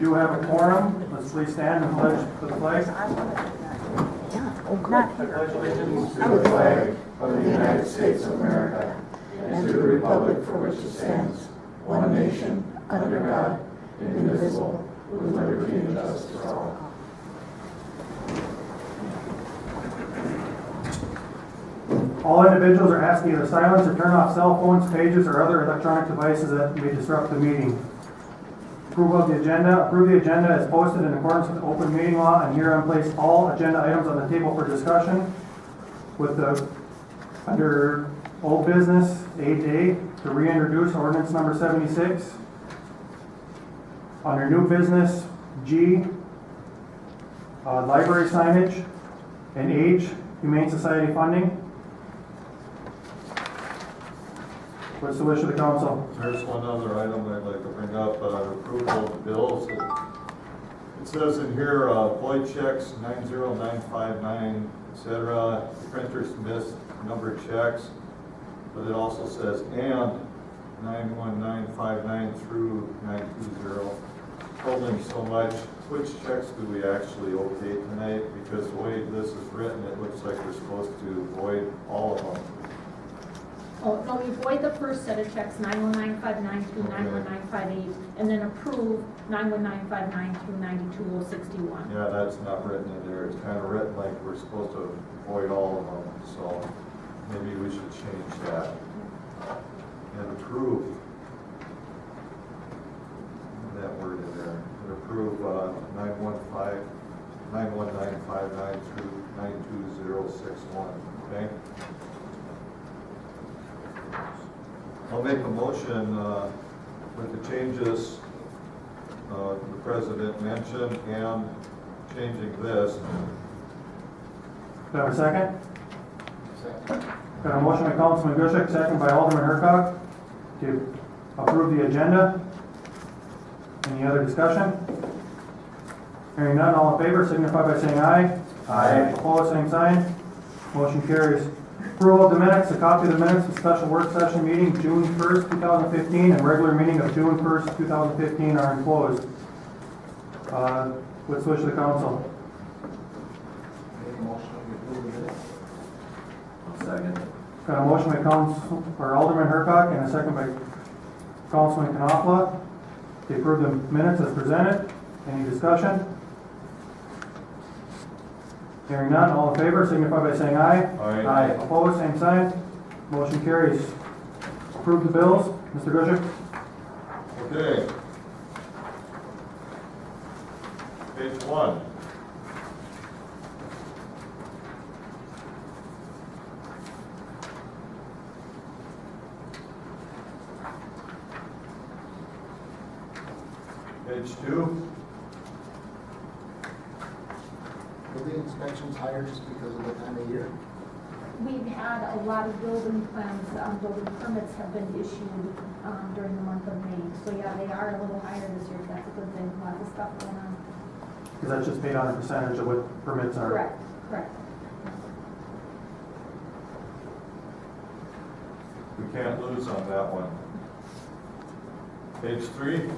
do have a quorum. Let's please stand and pledge to the flag. Not I pledge allegiance to the flag of the United States of America and to the republic for which it stands, one nation, under God, indivisible, with liberty and justice for all. All individuals are asked to either silence or turn off cell phones, pages, or other electronic devices that may disrupt the meeting. Approval of the agenda. Approve the agenda as posted in accordance with the open meeting law, and herein place all agenda items on the table for discussion. With the under old business 8A to reintroduce ordinance number 76. Under new business G, library signage, and H, Humane Society funding. What's the wish of the council? There's one other item I'd like to bring up, approval of the bills. It says in here, void checks 90959, etc. Printers missed numbered checks, but it also says and 91959 through 920, totaling so much. Which checks do we actually okay tonight? Because the way this is written, it looks like we're supposed to void all of them. Oh, no, you void the first set of checks, 91959 through 91958, and then approve 91959 through 92061. Yeah, that's not written in there. It's kind of written like we're supposed to void all of them, so maybe we should change that. And approve that word in there. And approve 91959 through 92061, okay? I'll make a motion with the changes the president mentioned and changing this. Do I have a second? Got a motion by Councilman Gushek, second by Alderman Hercog to approve the agenda. Any other discussion? Hearing none, all in favor signify by saying aye. Aye. Opposed, same sign. Motion carries. Approval of the minutes. A copy of the minutes of special work session meeting June 1st, 2015 and regular meeting of June 1st, 2015 are enclosed. What's the wish of the council? Make a motion to approve the minutes. Second. Got a motion by Alderman Hercog and a second by Councilman Knopfler to approve the minutes as presented. Any discussion? Hearing none, all in favor signify by saying aye. Aye. Opposed, same sign. Motion carries. Approve the bills. Mr. Gushek. Okay. Page 1. Page 2. Building inspections higher just because of the time of year? We've had a lot of building plans, building permits have been issued during the month of May. So yeah, they are a little higher this year. That's a good thing. A lot of stuff going on. Because that's just paid on a percentage of what permits are. Correct, correct. We can't lose on that one. Page 3.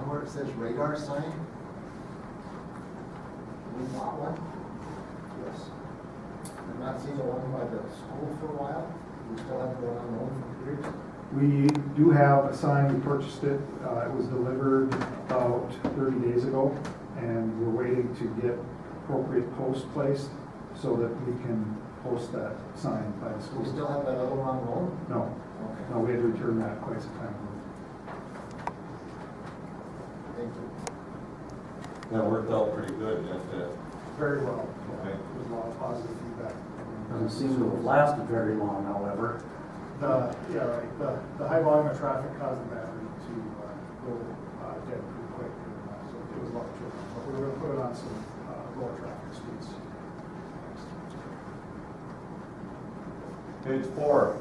Where it says radar sign? We bought one? Yes. I've not seen the one by the school for a while. We still have the one on the own for years. We do have a sign. We purchased it. It was delivered about 30 days ago, and we're waiting to get appropriate posts placed so that we can post that sign by the school. We still have that other one on the own? No. Okay. No, we had to return that quite some time ago. Thank you. That worked out pretty good, didn't it? Very well. Okay. There was a lot of positive feedback. Doesn't seem to have lasted very long, however. The high volume of traffic caused the battery to go dead pretty quick. So it was a lot of trouble. But we were going to put it on some lower traffic streets. Page 4.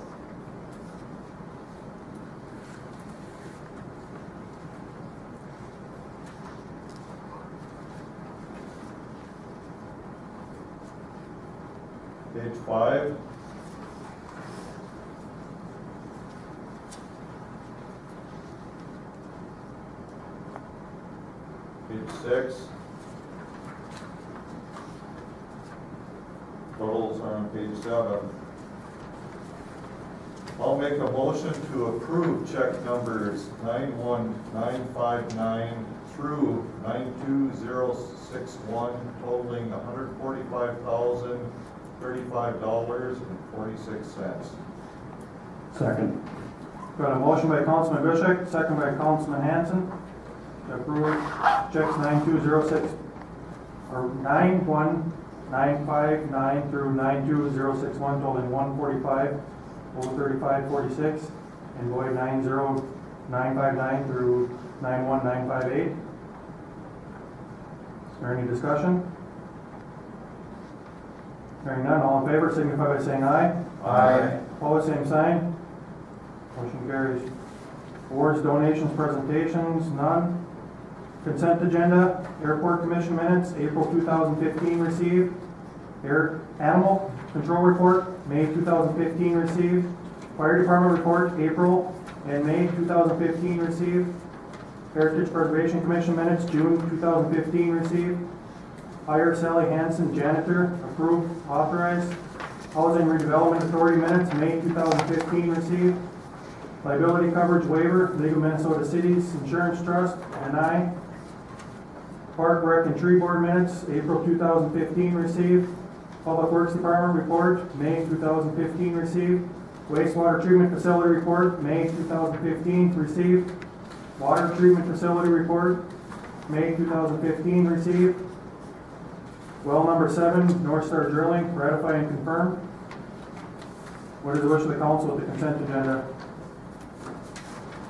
Page 5. Page 6. Totals are on page 7. I'll make a motion to approve check numbers 91959 through 92061 totaling $145,035.46. Second. Got a motion by Councilman Bishop, second by Councilman Hanson, to approve checks 9206, or 91959 through 92061 totaling $145,035.46, and void 90959 through 91958. Is there any discussion? Hearing none, all in favor signify by saying aye. Aye. Opposed, same sign. Motion carries. Awards, donations, presentations, none. Consent agenda, Airport Commission minutes, April 2015 received. Animal Control Report, May 2015 received. Fire Department Report, April and May 2015 received. Heritage Preservation Commission minutes, June 2015 received. Hire Sally Hanson, janitor, approved, authorized. Housing Redevelopment Authority minutes, May 2015 received. Liability coverage waiver, League of Minnesota Cities Insurance Trust, NI. Park, Rec, and Tree Board minutes, April 2015 received. Public Works Department report, May 2015 received. Wastewater Treatment Facility report, May 2015 received. Water Treatment Facility report, May 2015 received. Well number 7, North Star Drilling, ratify and confirm. What is the wish of the council with the consent agenda?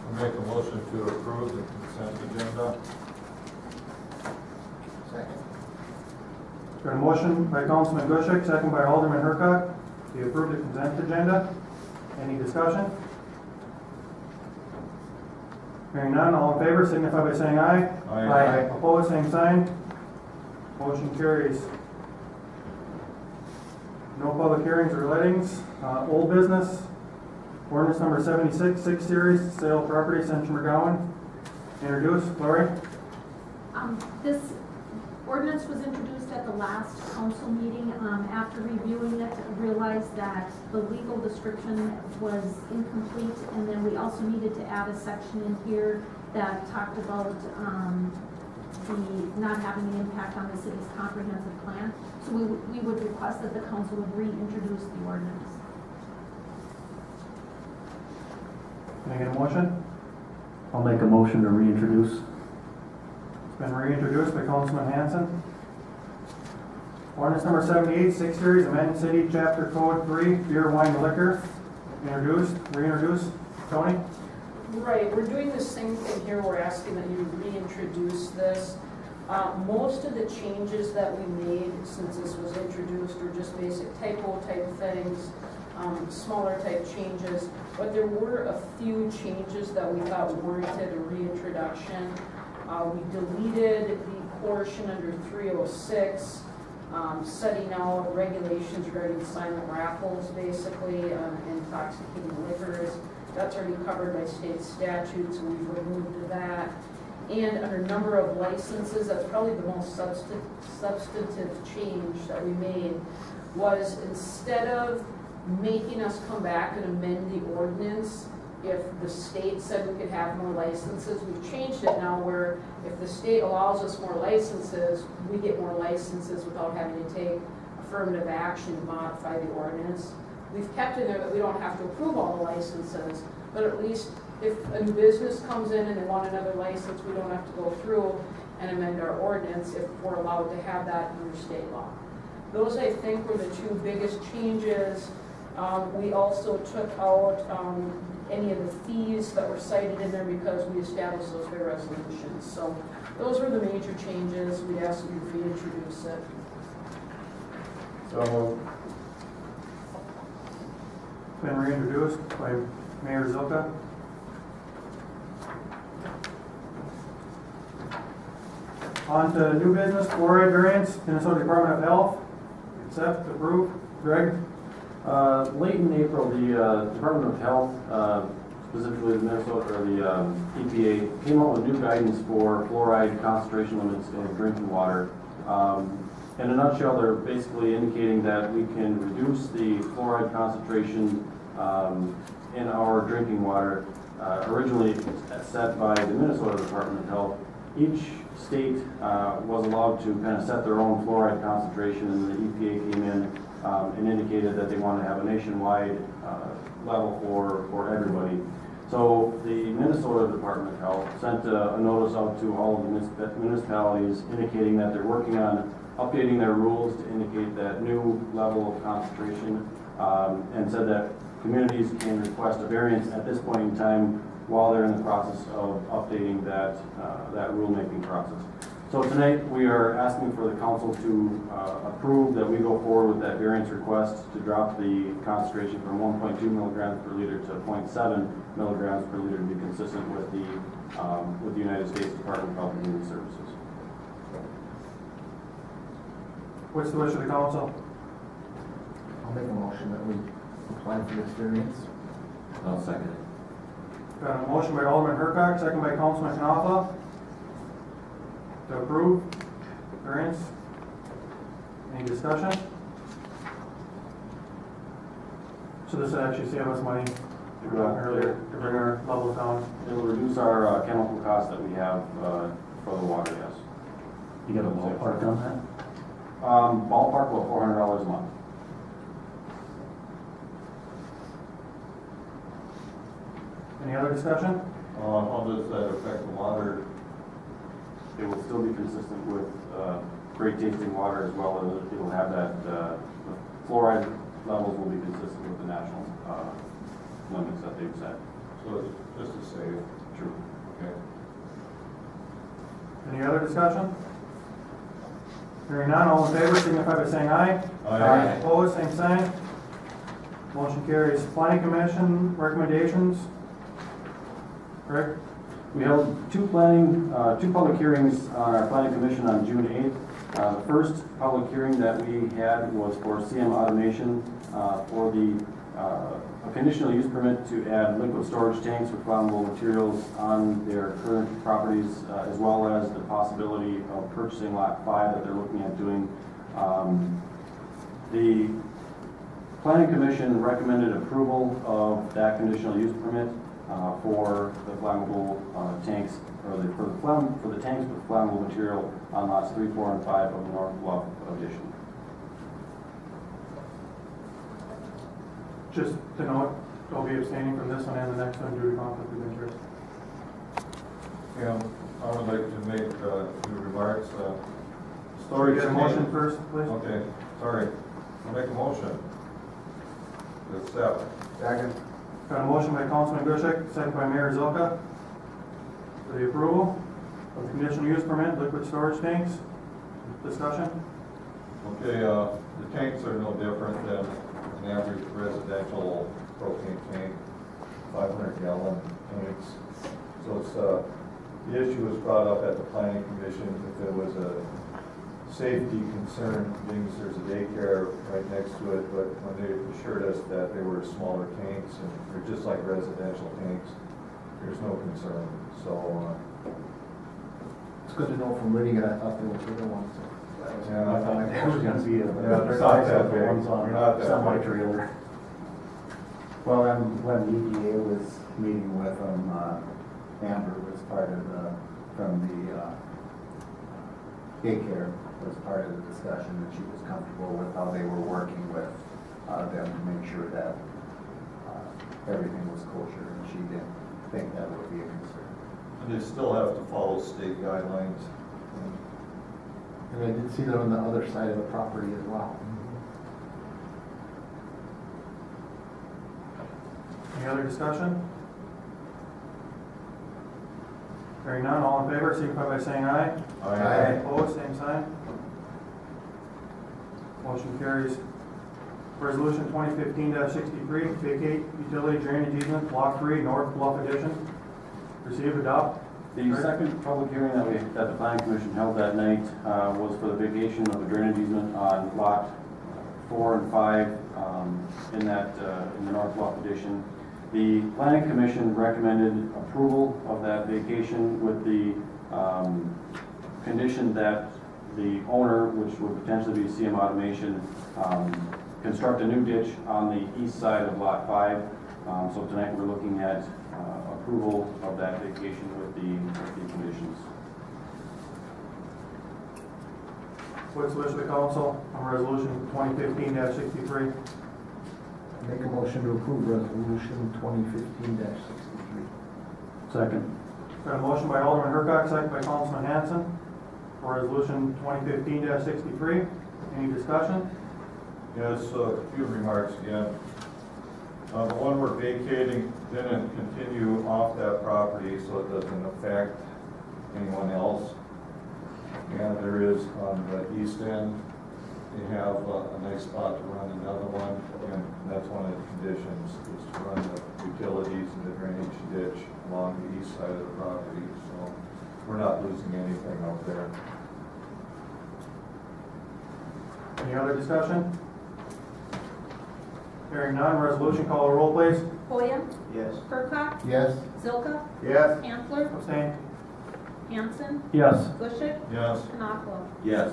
I'll make a motion to approve the consent agenda. Second. Got a motion by Councilman Gushik, second by Alderman Hurkak, to approve the consent agenda. Any discussion? Hearing none, all in favor signify by saying aye. Aye. Opposed, same sign. Motion carries. No public hearings or lettings. Old business. Ordinance number 76, 6 series, sale of property, Central McGowan. Introduced, Lori. This ordinance was introduced at the last council meeting. After reviewing it, I realized that the legal description was incomplete, and then we also needed to add a section in here that talked about the not having an impact on the city's comprehensive plan. So we would request that the council would reintroduce the ordinance. Can I get a motion? I'll make a motion to reintroduce. It's been reintroduced by Councilman Hanson. Ordinance number 78, 6 series, amend city chapter code 3, beer, wine, and liquor. Introduced, reintroduced. Tony? Right, we're doing the same thing here. We're asking that you reintroduce this. Most of the changes that we made since this was introduced are just basic typo type things, smaller type changes, but there were a few changes that we thought warranted a reintroduction. We deleted the portion under 306, setting out regulations regarding silent raffles, basically, intoxicating liquors. That's already covered by state statutes, so we've removed that. And under number of licenses, that's probably the most substantive change that we made, was instead of making us come back and amend the ordinance, if the state said we could have more licenses, we've changed it now where if the state allows us more licenses, we get more licenses without having to take affirmative action to modify the ordinance. We've kept in there that we don't have to approve all the licenses, but at least if a new business comes in and they want another license, we don't have to go through and amend our ordinance if we're allowed to have that under state law. Those, I think, were the two biggest changes. We also took out any of the fees that were cited in there because we established those by resolutions. So those were the major changes. We'd ask you to reintroduce it. So It's been reintroduced by Mayor Zilka. On to new business, fluoride variance, Minnesota Department of Health. Accept, approve. Greg? Late in April, the Department of Health specifically the Minnesota, or the EPA, came out with new guidance for fluoride concentration limits in drinking water. In a nutshell, they're basically indicating that we can reduce the fluoride concentration in our drinking water, originally set by the Minnesota Department of Health. Each state was allowed to kind of set their own fluoride concentration, and the EPA came in and indicated that they want to have a nationwide level for everybody. So the Minnesota Department of Health sent a notice out to all of the municipalities indicating that they're working on updating their rules to indicate that new level of concentration, and said that communities can request a variance at this point in time while they're in the process of updating that rulemaking process. So tonight we are asking for the council to approve that we go forward with that variance request to drop the concentration from 1.2 milligrams per liter to 0.7 milligrams per liter to be consistent with the United States Department of Health and Human Services. What's the wish of the council? I'll make a motion that we apply for this variance. I'll second it. Got a motion by Alderman Hurkak, second by Councilman Knafa to approve variance. Any discussion? So this would actually save us money to go earlier to bring our levels down. It'll reduce our chemical costs that we have for the water, yes. You got a ballpark on that? Ballpark about $400 a month. Any other discussion? How does that affect the water? It will still be consistent with great tasting water, as well as it will have that, the fluoride levels will be consistent with the national limits that they've set. So it's just to say, True. okay. Any other discussion? Hearing none, all in favor signify by saying aye. Aye. Opposed, same sign. Motion carries. Planning Commission recommendations. Rick? We held two public hearings on our planning commission on June 8th. The first public hearing that we had was for CM Automation for a conditional use permit to add liquid storage tanks with flammable materials on their current properties, as well as the possibility of purchasing lot 5 that they're looking at doing. The planning commission recommended approval of that conditional use permit for the flammable tanks, or for the tanks with flammable material on lots 3, 4, and 5 of the North Bluff addition. Just to note, I'll be abstaining from this one and the next one due to conflict of interest. Yeah, I would like to make a few remarks. Storage. Get a motion tank- first, please. Okay, sorry. I'll make a motion to accept. Second. Got a motion by Councilman Gushek, second by Mayor Zilka for the approval of the conditional use permit, liquid storage tanks. Discussion? Okay, the tanks are no different than an average residential propane tank, 500-gallon tanks. So it's, the issue was brought up at the planning commission if there was a safety concern, being there's a daycare right next to it, but when they assured us that they were smaller tanks and they're just like residential tanks, there's no concern. So, It's good to know from reading it. I thought they were bigger ones. yeah, I thought there was gonna be a they're not that big. ones on They're not that big. semi-trailer. Well, when the EPA was meeting with them, Amber was part of from the daycare, was part of the discussion, and she was comfortable with how they were working with them to make sure that everything was kosher, and she didn't think that would be a concern. And they still have to follow state guidelines. And I did see that on the other side of the property as well. Any other discussion? Hearing none, all in favor signify by saying aye. Aye. Opposed, same sign. Motion carries. Resolution 2015-63, vacate utility drainage easement, block 3, North Bluff addition. Receive, adopt. The second public hearing that the planning commission held that night was for the vacation of a drainage easement on lot 4 and 5 in the North Bluff addition. The planning commission recommended approval of that vacation with the condition that the owner, which would potentially be CM Automation, construct a new ditch on the east side of Lot 5. So tonight we're looking at approval of that vacation with the conditions. What's the wish of the council on resolution 2015-63? Make a motion to approve resolution 2015-63. Second. Got a motion by Alderman Hurkak, second by Councilman Hanson for resolution 2015-63. Any discussion? Yes, a few remarks again. The one we're vacating didn't continue off that property, so it doesn't affect anyone else. And there is on the east end, you have a nice spot to run another one, and that's one of the conditions, is to run the utilities and the drainage ditch along the east side of the property. So we're not losing anything up there. Any other discussion? Hearing none, resolution, call a roll, please. William, Yes. Hurkak, Yes. Zilka, Yes. Hansler, Abstain. Hanson, Yes. Bushik, Yes. Knopfler. Yes.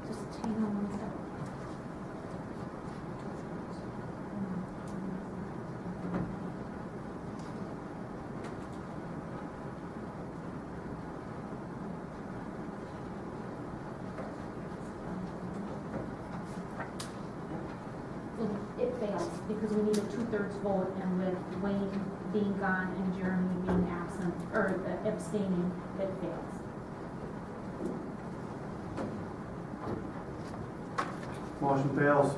Just hang on one second. So it fails because we need a 2/3 vote, and with Wayne being gone and Jeremy being absent, or abstaining, it fails. Motion fails.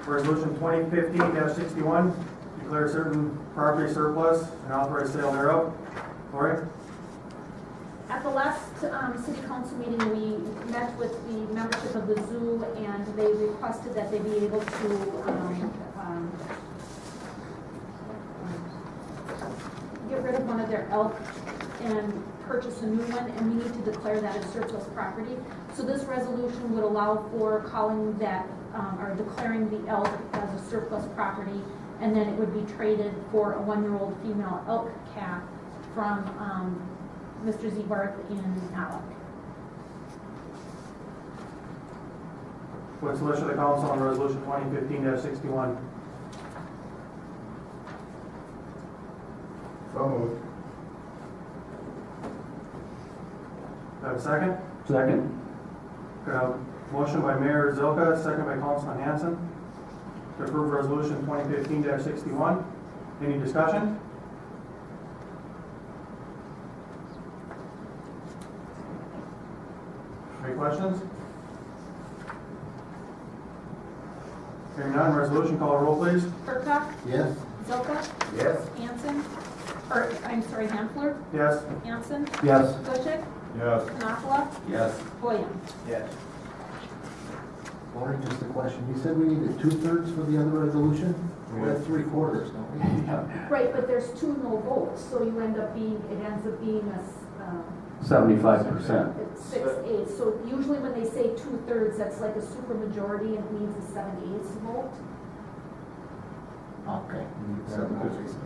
Resolution 2015-61, declare certain property surplus and authorize sale thereof. Lori? At the last city council meeting, we met with the membership of the zoo, and they requested that they be able to get rid of one of their elk and purchase a new one, and we need to declare that as surplus property. So this resolution would allow for calling that, or declaring the elk as a surplus property, and then it would be traded for a 1-year-old female elk calf from Mr. Zebarth in Alec. What's the wish of the council on resolution 2015-61? So moved. Do I have a second? Second. Got a motion by Mayor Zilka, second by Councilman Hanson to approve resolution 2015-61. Any discussion? Any questions? Hearing none, resolution, call a roll, please. Hurkak, Yes. Zilka, Yes. Hanson, or I'm sorry, Hansler, Yes. Hanson, Yes. Bushik, Yes. Knopfler, Yes. William. Yes. Lori, just a question. You said we needed 2/3 for the other resolution? We have 3/4, don't we? Right, but there's 2 no votes, so you end up being, it ends up being a 75%. 6/8. So usually when they say 2/3, that's like a super majority, and it means a 7/8 vote. Okay.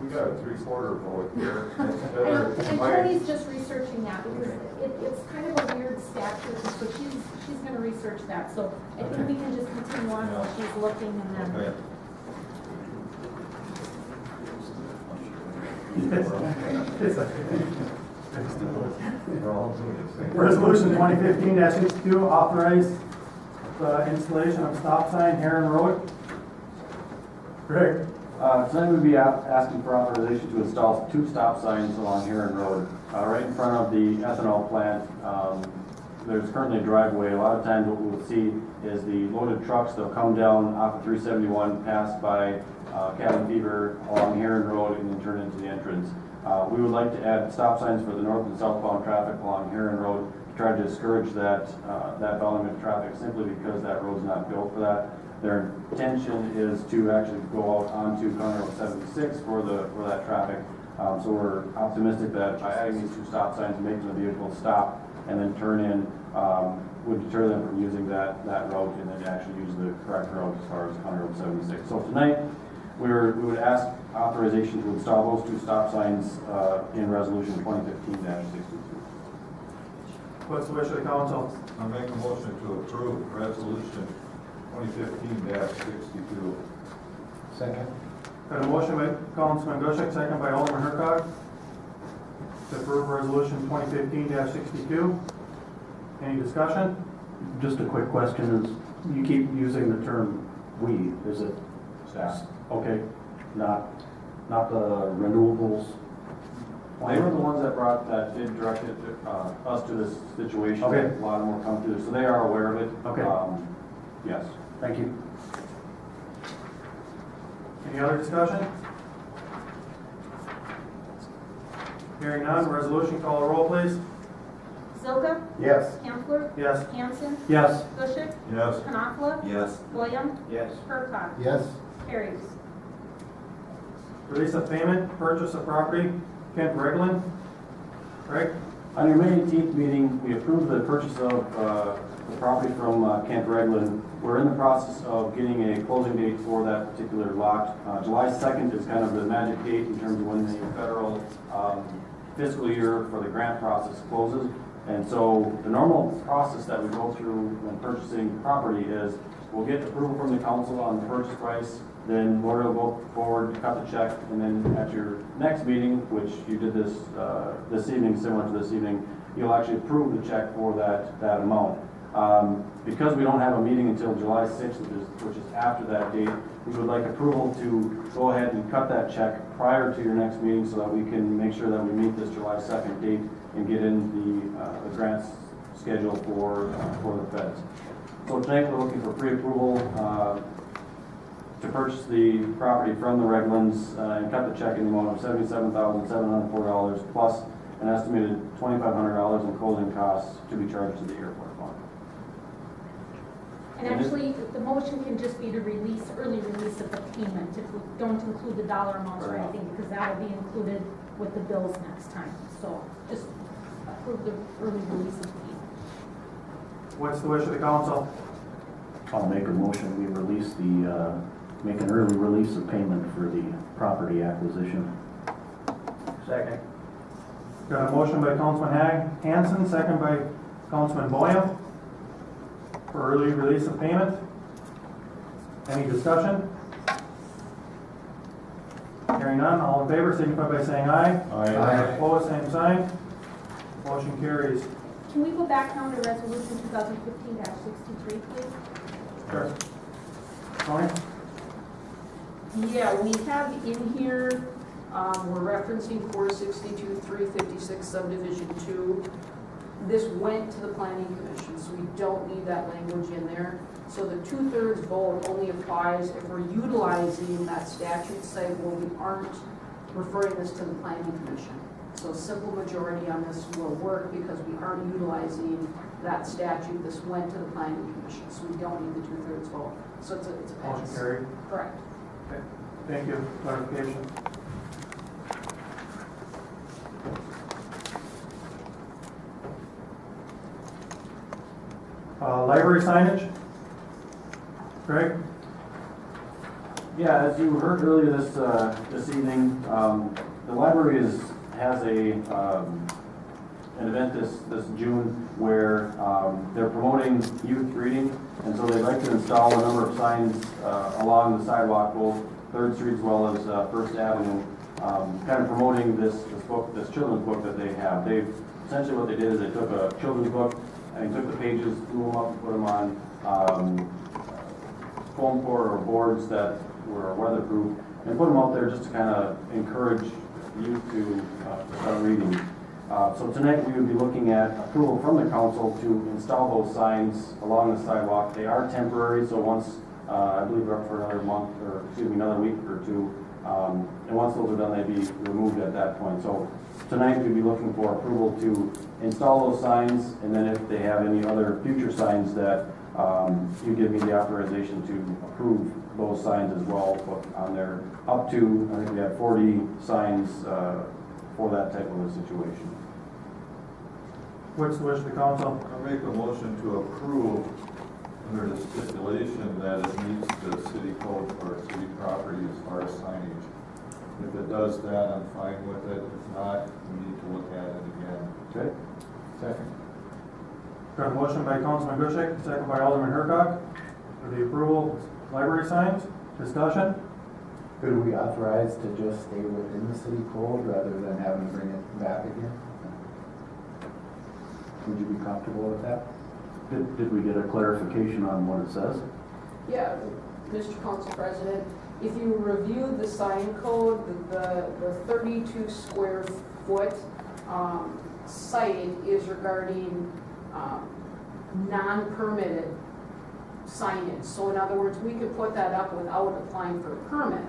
We got a 3/4 vote here. And Tony's just researching that, because it's kind of a weird statute, and so she's gonna research that. So I think we can just continue on while she's looking, and then. Okay. Resolution 2015-62, authorize the installation of stop sign Heron Road. Greg? Tonight we'd be asking for authorization to install 2 stop signs along Heron Road. Right in front of the ethanol plant, there's currently a driveway. A lot of times what we'll see is the loaded trucks, they'll come down off of 371, pass by Cabin Fever along Heron Road, and then turn into the entrance. We would like to add stop signs for the north and southbound traffic along Heron Road to try to discourage that volume of traffic, simply because that road's not built for that. Their intention is to actually go out onto County Road 76 for that traffic. So we're optimistic that by adding these 2 stop signs and making the vehicle stop and then turn in, would deter them from using that route and then actually use the correct route as far as County Road 76. So tonight, we would ask authorization to install those two stop signs in resolution 2015-62. What's the wish of the council? I make a motion to approve resolution 2015-62. Second. Got a motion by Councilman Gushek, second by Alderman Hercog, to approve resolution 2015-62. Any discussion? Just a quick question is, you keep using the term "we," is it Staff. okay? Not the renewables? They were the ones that did direct it to, us to this situation. Okay. A lot of them will come through, so they are aware of it. Okay. Yes. Thank you. Any other discussion? Hearing none, resolution, call the roll, please. Zilka, Yes. Hensler, Yes. Hanson, Yes. Bushek, Yes. Knopfler, Yes. William, Yes. Hurkog. Yes. Carries. Release of payment, purchase of property, Kent Regland. Greg? On your May 18th meeting, we approved the purchase of the property from Kent Regland. We're in the process of getting a closing date for that particular lot. July 2nd is kind of the magic date in terms of when the federal fiscal year for the grant process closes. And so the normal process that we go through when purchasing property is we'll get approval from the council on the purchase price, then Lori will go forward, cut the check, and then at your next meeting, which you did this evening, similar to this evening, you'll actually approve the check for that amount. Because we don't have a meeting until July 6th, which is after that date, we would like approval to go ahead and cut that check prior to your next meeting so that we can make sure that we meet this July 2nd date and get in the grants schedule for the feds. So tonight we're looking for pre-approval to purchase the property from the Reglands and cut the check in the amount of $77,704 plus an estimated $2,500 in closing costs to be charged to the airport fund. And actually, the motion can just be to early release of the payment, if we don't include the dollar amounts or anything, because that'll be included with the bills next time. So just approve the early release of the payment. What's the wish of the council? I'll make a motion, we release make an early release of payment for the property acquisition. Second. Got a motion by Councilman Hanson, second by Councilman Boyle, for early release of payment. Any discussion? Hearing none, all in favor signify by saying aye. Aye. Opposed, same sign. Motion carries. Can we go back now to resolution 2015-63, please? Sure. Tony? Yeah, we have in here, we're referencing 462-356 subdivision 2. This went to the planning commission, so we don't need that language in there. So the 2/3 vote only applies if we're utilizing that statute site where we aren't referring this to the planning commission. So simple majority on this will work because we aren't utilizing that statute. This went to the planning commission, so we don't need the 2/3 vote. So it's a Motion pass. carried. Correct. Okay. Thank you. Clarification. Library signage. Greg? Yeah, as you heard earlier this evening, the library has an event this June where they're promoting youth reading, and so they'd like to install a number of signs along the sidewalk, both 3rd Street as well as 1st Avenue, kind of promoting this children's book that they have. Essentially what they did is they took a children's book and they took the pages, blew them up, and put them on foam core or boards that were weatherproof, and put them out there just to kind of encourage youth to start reading. So tonight we would be looking at approval from the council to install those signs along the sidewalk. They are temporary, so once, I believe they're up for another week or two, and once those are done, they'd be removed at that point. So tonight we'd be looking for approval to install those signs, and then if they have any other future signs that you give me the authorization to approve those signs as well, put on there up to, I think we have 40 signs for that type of a situation. What's the wish of the council? I make a motion to approve under the stipulation that it meets the city code for city property as far as signage. If it does that, I'm fine with it. If not, we need to look at it again. Okay. Second. Got a motion by Councilman Gushik, second by Alderman Hercog, for the approval of library signs. Discussion? Could we authorize to just stay within the city code rather than having to bring it back again? Would you be comfortable with that? Did we get a clarification on what it says? Yeah, Mr. Council President, if you review the sign code, the 32 square foot site is regarding non-permitted signage. So in other words, we could put that up without applying for a permit,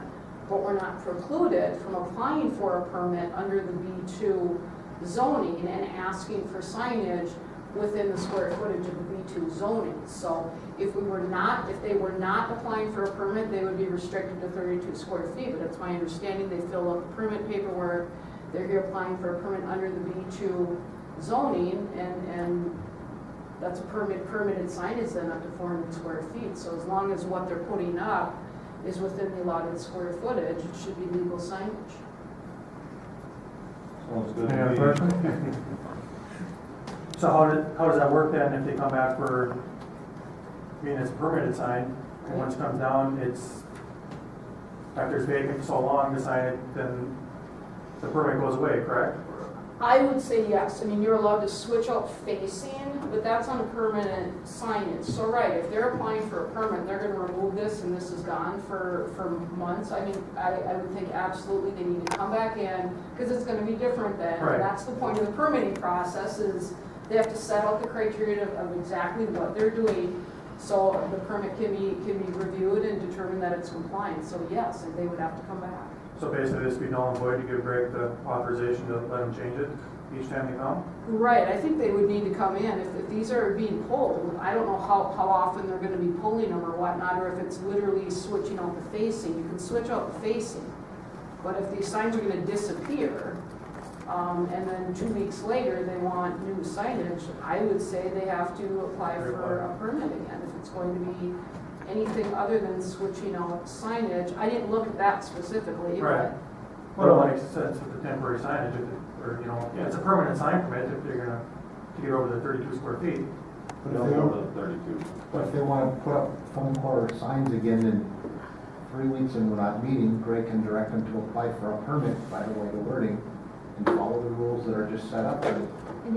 but we're not precluded from applying for a permit under the B2 zoning and asking for signage within the square footage of the B2 zoning. So if they were not applying for a permit, they would be restricted to 32 square feet, but it's my understanding they fill out the permit paperwork, they're here applying for a permit under the B2 zoning, and that's a permitted signage then up to 400 square feet. So as long as what they're putting up is within the allotted square footage, it should be legal signage. Sounds good Any to other me. questions? So how does that work then if they come back for, I mean, it's a permitted sign, and once it comes down, it's, after it's vacant for so long, the sign, then the permit goes away, correct? I would say yes. I mean, you're allowed to switch out facing, but that's on a permanent signage. So right, if they're applying for a permit, they're gonna remove this and this is gone for months. I mean, I would think absolutely they need to come back in, because it's gonna be different then. Right. And that's the point of the permitting process, is they have to set out the criteria of exactly what they're doing, so the permit can be reviewed and determine that it's compliant. So yes, and they would have to come back. So basically this would be null and void to give Greg the authorization to let them change it each time they come? Right, I think they would need to come in. If these are being pulled, I don't know how often they're gonna be pulling them or whatnot, or if it's literally switching out the facing. You can switch out the facing, but if these signs are gonna disappear, and then 2 weeks later they want new signage, I would say they have to apply for a permit again. If it's going to be anything other than switching out signage, I didn't look at that specifically, Right. Well, it makes sense with the temporary signage, if it, or, you know, it's a permanent sign permit if they're gonna, to get over the 32 square feet. But We if don't they go don't, to the 32. but if they want to put up phone call or signs again in 3 weeks and we're not meeting, Greg can direct them to apply for a permit, by the way, the wording, and follow the rules that are just set up. And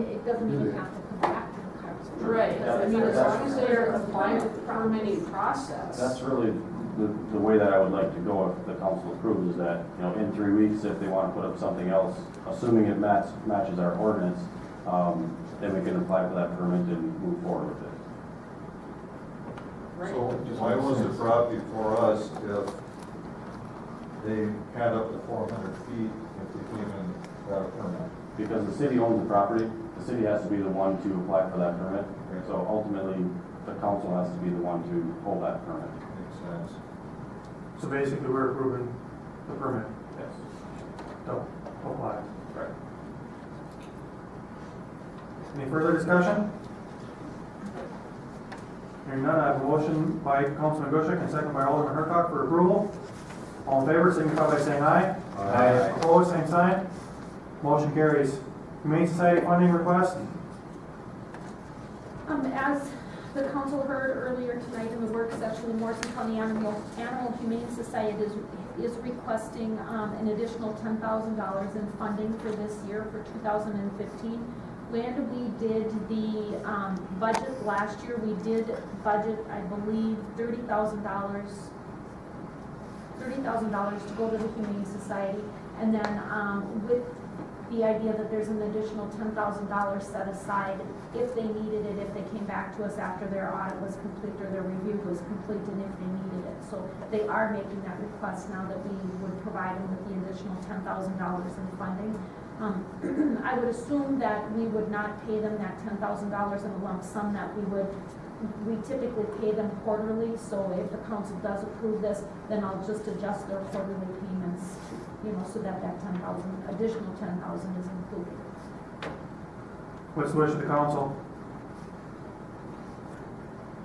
it doesn't even have to come back to the council. right, I mean, as long as they are compliant with the permitting process. That's really the way that I would like to go if the council approves, is that, you know, in 3 weeks, if they want to put up something else, assuming it matches our ordinance, then we can apply for that permit and move forward with it. Right. So why was it brought before us if they had up to 400 feet if they came in without a permit? Because the city owns the property, the city has to be the one to apply for that permit. So ultimately, the council has to be the one to hold that permit. Makes sense. So basically we're approving the permit Yes. to apply. Right. Any further discussion? Hearing none, I have a motion by Councilman Gushik and second by Alderman Hercog for approval. All in favor, signify by saying aye. Aye. Opposed, same sign. Motion carries. Humane Society funding request. As the council heard earlier tonight in the work session, the Morrison County Animal Humane Society is requesting an additional $10,000 in funding for this year, for 2015. When we did the budget last year, we did budget, I believe, $30,000 to go to the Humane Society, and then with the idea that there's an additional $10,000 set aside if they needed it, if they came back to us after their audit was complete or their review was complete, and if they needed it. So they are making that request now that we would provide them with the additional $10,000 in funding. I would assume that we would not pay them that $10,000 in a lump sum, that we typically pay them quarterly. So if the council does approve this, then I'll just adjust their quarterly payments, you know, so that that additional 10,000 is included. What's the wish of the council?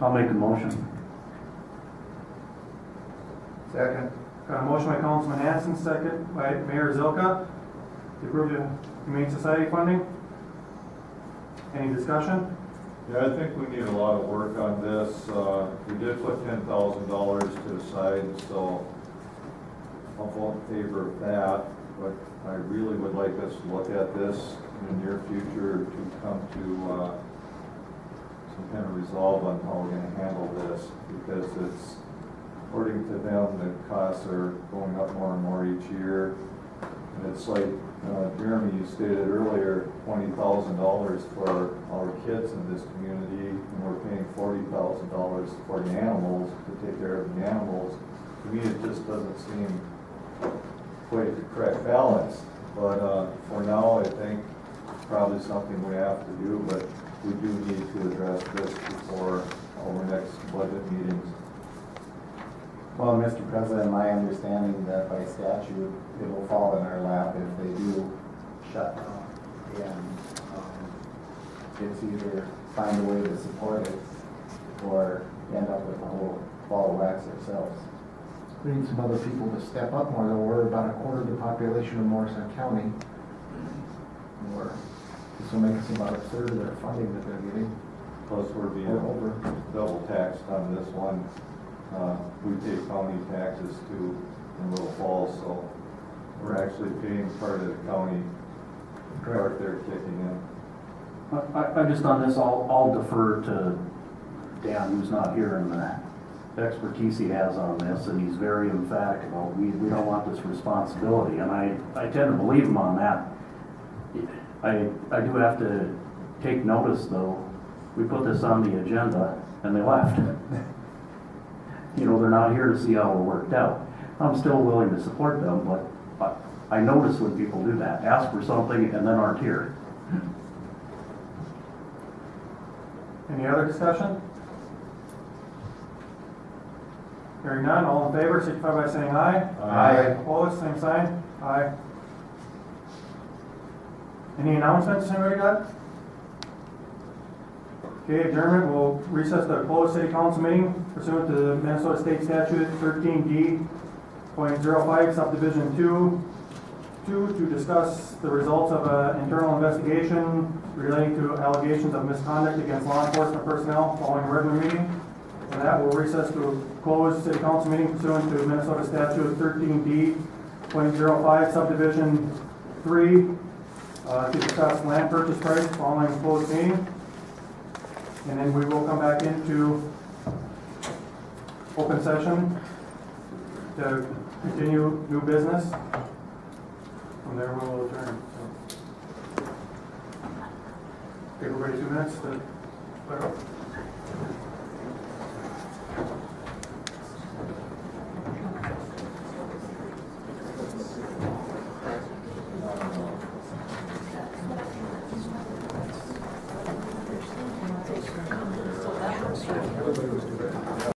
I'll make a motion. Second. Got a motion by Councilman Hanson, second by Mayor Zilka, to approve the Humane Society funding. Any discussion? Yeah, I think we need a lot of work on this. We did put $10,000 to the side, so I'll vote in favor of that. But I really would like us to look at this in the near future to come to some kind of resolve on how we're going to handle this, because it's, according to them, the costs are going up more and more each year. And it's like Jeremy, you stated earlier, $20,000 for our kids in this community, and we're paying $40,000 for the animals, to take care of the animals. To me, it just doesn't seem quite the correct balance. But for now, I think it's probably something we have to do, but we do need to address this before our next budget meetings. Well, Mr. President, my understanding that by statute, it will fall in our lap if they do shut down. And it's either find a way to support it or end up with a whole ball of wax ourselves. We need some other people to step up more, though. We're about a quarter of the population of Morrison County. This will make us about a third of their funding that they're getting. Plus, we're being over. double taxed on this one. We pay county taxes too in Little Falls, so we're actually paying part of the county part they're kicking in. I just on this, I'll defer to Dan, who's not here, and the expertise he has on this, and he's very emphatic about we don't want this responsibility, and I tend to believe him on that. I do have to take notice, though. We put this on the agenda, and they left. You know, they're not here to see how it worked out. I'm still willing to support them, but I notice when people do that, ask for something and then aren't here. Any other discussion? Hearing none, all in favor, signify by saying aye. Aye. Opposed, same sign. Aye. Any announcements anybody got? Okay, adjournment. We'll recess the closed city council meeting pursuant to the Minnesota State Statute 13D.05 subdivision 2 to discuss the results of an internal investigation relating to allegations of misconduct against law enforcement personnel following a regular meeting. And that will recess to a closed city council meeting pursuant to Minnesota Statute 13D.05 subdivision 3 to discuss land purchase price following a closed meeting. And then we will come back into open session to continue new business. From there, we'll adjourn. So, give everybody 2 minutes to